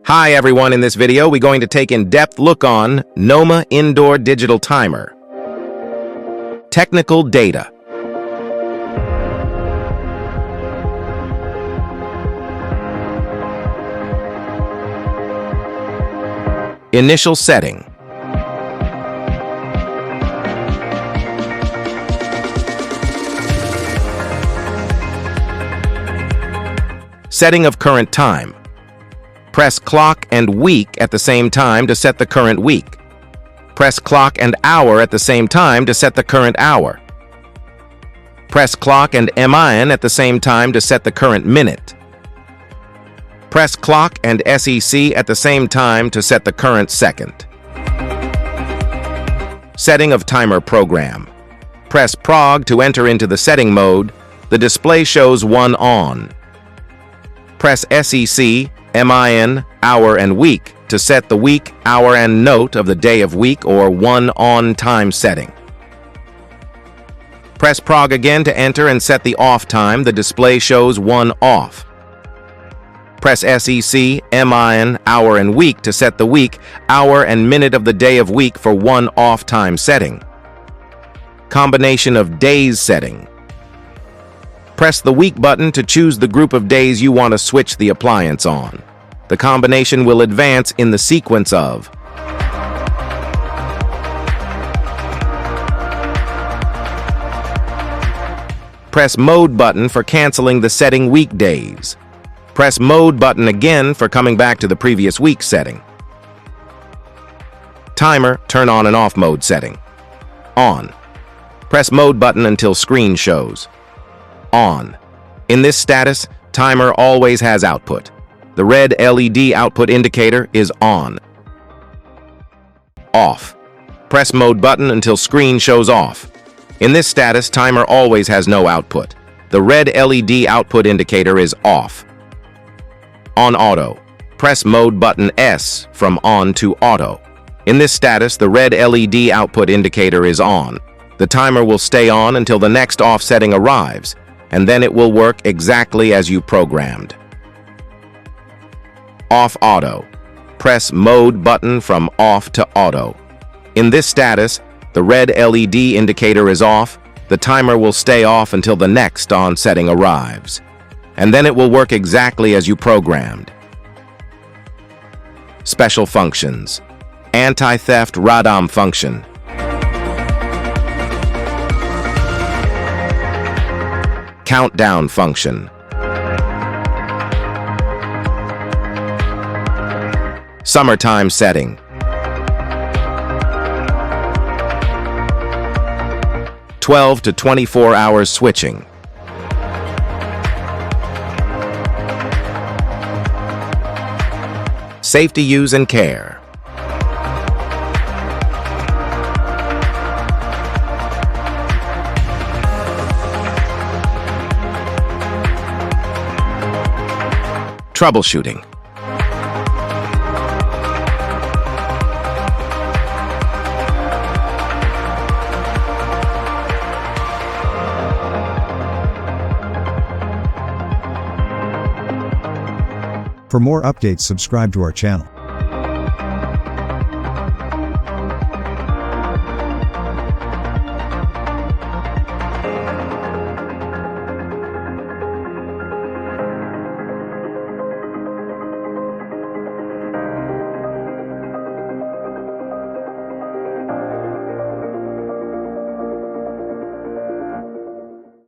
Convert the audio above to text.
Hi everyone, in this video we're going to take in-depth look on NOMA Indoor Digital Timer. Technical data. Initial setting. Setting of current time. Press clock and week at the same time to set the current week. Press clock and hour at the same time to set the current hour. Press clock and min at the same time to set the current minute. Press clock and sec at the same time to set the current second. Setting of timer program. Press prog to enter into the setting mode. The display shows 1 on. Press sec, min, hour and week to set the week, hour and note of the day of week or 1 on time setting. Press prog again to enter and set the off time. The display shows 1 off. Press sec, min, hour and week to set the week, hour and minute of the day of week for 1 off time setting. Combination of days setting. Press the week button to choose the group of days you want to switch the appliance on. The combination will advance in the sequence of Press mode button for canceling the setting weekdays. Press mode button again for coming back to the previous week setting. Timer, turn on and off mode setting. On. Press mode button until screen shows. On. In this status, timer always has output. The red LED output indicator is on. Off. Press mode button until screen shows off. In this status, timer always has no output. The red LED output indicator is off. On auto. Press mode button S from on to auto. In this status, the red LED output indicator is on. The timer will stay on until the next off setting arrives, and then it will work exactly as you programmed. Off auto. Press mode button from off to auto. In this status, the red LED indicator is off. The timer will stay off until the next on setting arrives, and then it will work exactly as you programmed. Special functions. Anti-theft radom function. Countdown function. Summertime setting. 12 to 24 hours switching. Safety use and care. Troubleshooting. For more updates, subscribe to our channel.